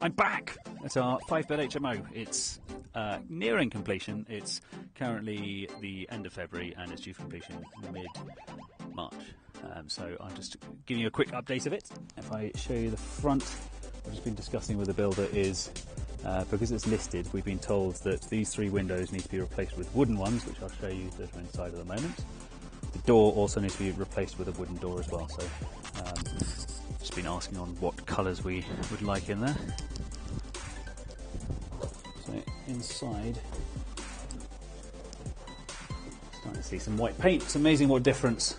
I'm back at our 5-bed HMO. It's nearing completion. It's currently the end of February and it's due for completion mid-March. So I'm just giving you a quick update of it. If I show you the front, I've just been discussing with the builder is, because it's listed, we've been told that these 3 windows need to be replaced with wooden ones, which I'll show you that are inside at the moment. The door also needs to be replaced with a wooden door as well. So just been asking on what colours we would like in there. So inside, starting to see some white paint. It's amazing what difference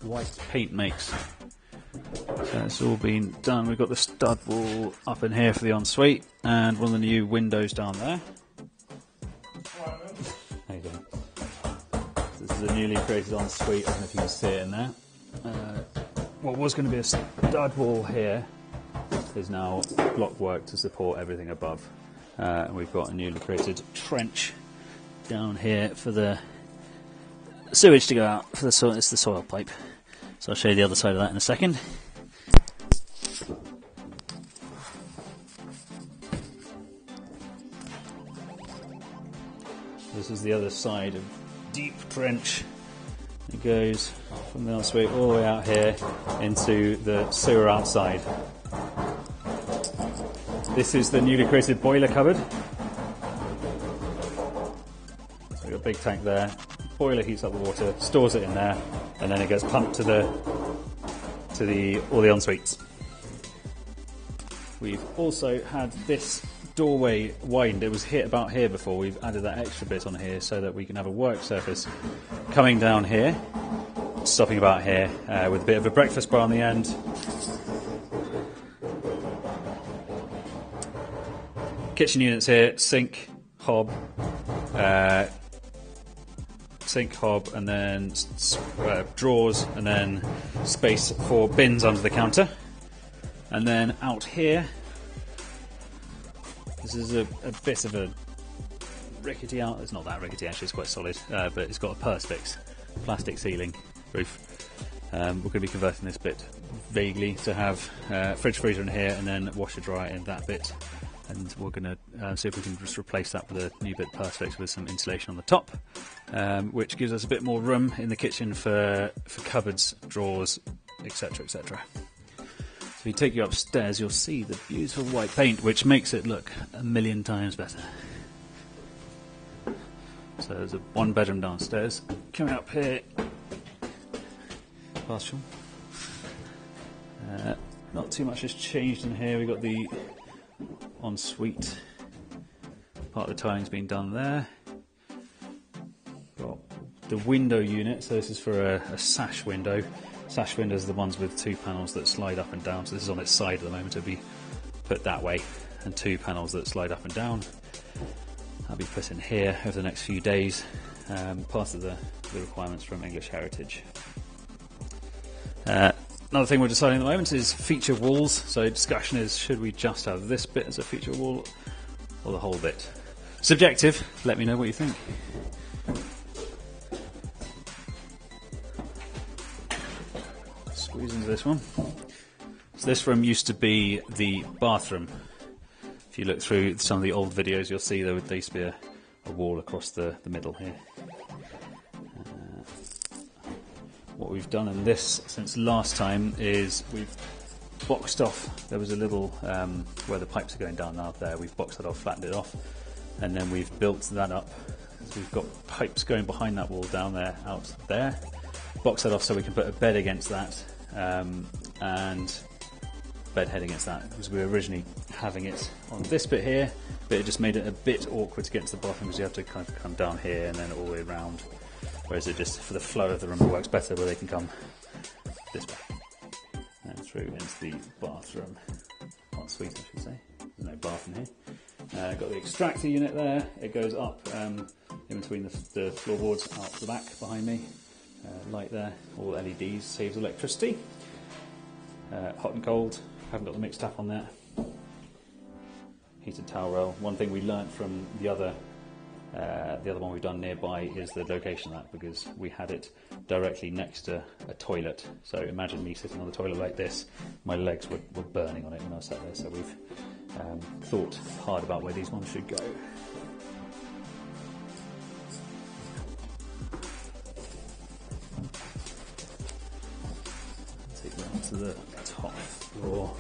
white paint makes. So it's all been done. We've got the stud wall up in here for the ensuite and one of the new windows down there. There you go. This is a newly created ensuite. I don't know if you can see it in there. What was going to be a stud wall here is now block work to support everything above. And we've got a newly created trench down here for the sewage to go out. For the soil, it's the soil pipe. So I'll show you the other side of that in a second. This is the other side of deep trench. It goes from the ensuite all the way out here into the sewer outside. This is the newly created boiler cupboard. So we've got a big tank there. Boiler heats up the water, stores it in there, and then it gets pumped to all the en-suites. We've also had this doorway widened. It was hit about here before. We've added that extra bit on here so that we can have a work surface coming down here, stopping about here, with a bit of a breakfast bar on the end. Kitchen units here, sink, hob, and then drawers, and then space for bins under the counter. And then out here, this is a bit of a rickety out. It's not that rickety actually, it's quite solid, but it's got a perspex plastic ceiling roof. We're going to be converting this bit vaguely to have fridge freezer in here and then washer dryer in that bit. And we're going to see if we can just replace that with a new bit of perspex with some insulation on the top, which gives us a bit more room in the kitchen for cupboards, drawers, etc, etc. So if you take you upstairs, you'll see the beautiful white paint, which makes it look a million times better. So there's a 1-bedroom downstairs. Coming up here, bathroom. Not too much has changed in here. We've got the ensuite. Part of the tiling's been done there. Got the window unit. So this is for a sash window. Sash windows are the ones with 2 panels that slide up and down. So this is on its side at the moment. It'll be put that way, and 2 panels that slide up and down. That'll be put in here over the next few days. Part of the requirements from English Heritage. Another thing we're deciding at the moment is feature walls. So discussion is, should we just have this bit as a feature wall or the whole bit? Subjective, let me know what you think. Squeeze into this one. So this room used to be the bathroom. If you look through some of the old videos, you'll see there used to be a wall across the middle here. What we've done in this since last time is we've boxed off. There was a little where the pipes are going down now there. We've boxed that off, flattened it off, and then we've built that up. So we've got pipes going behind that wall down there, out there. Box that off so we can put a bed against that, and bed head against that, because we were originally having it on this bit here, but it just made it a bit awkward to get into the bathroom because you have to kind of come down here and then all the way around. Whereas it just, for the flow of the room, it works better where they can come this way and through into the bathroom. Ensuite, I should say. There's no bath in here. Got the extractor unit there. It goes up in between the floorboards out the back behind me. Light there, all LEDs, saves electricity. Hot and cold, haven't got the mixed tap on there. Heated towel rail. One thing we learnt from the other The other one we've done nearby is the location of that, because we had it directly next to a toilet. So imagine me sitting on the toilet like this. My legs were burning on it when I was sat there. So we've thought hard about where these ones should go. Take that to the top floor.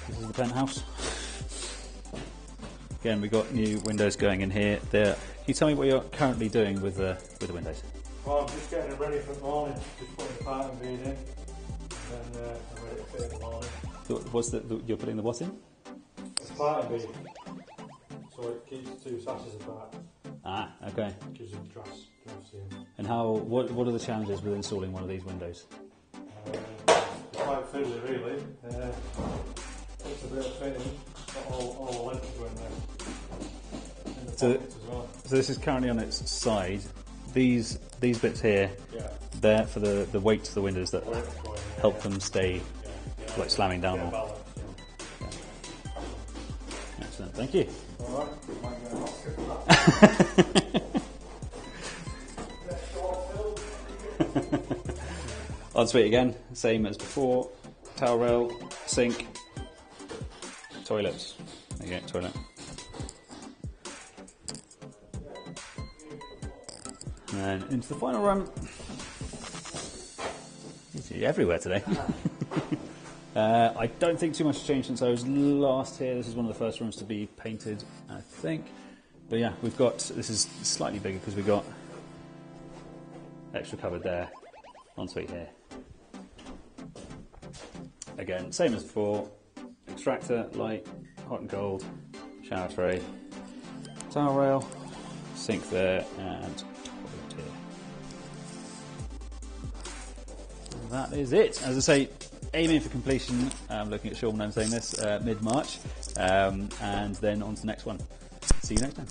This is the penthouse. Again, we've got new windows going in here. Can you tell me what you're currently doing with the windows? Well, I'm just getting it ready for the morning, just putting the parting bead in, and then I'm ready to fit in the morning. So you're putting the what in? It's parting bead, so it keeps the two sashes apart. Ah, okay. Gives it drafts in. And what are the challenges with installing one of these windows? It's quite fiddly, really. It's a bit of fitting, not all the length go in there. In the pockets as well. So this is currently on its side. These bits here, Yeah. they're for the weight of the windows that help them stay like slamming down. Yeah, Or balance, excellent, thank you. Alright, might get an Oscar for that. Ensuite again, same as before. Towel rail, sink, toilets. There you go, toilet. And into the final room. You're everywhere today. I don't think too much has changed since I was last here. This is one of the first rooms to be painted, I think. But yeah, this is slightly bigger because we've got extra cupboard there, ensuite here. Again, same as before. Extractor, light, hot and cold, shower tray, towel rail, sink there, and toilet here. And that is it. As I say, aiming for completion, looking at Sean when I'm saying this, mid-March, and then on to the next one. See you next time.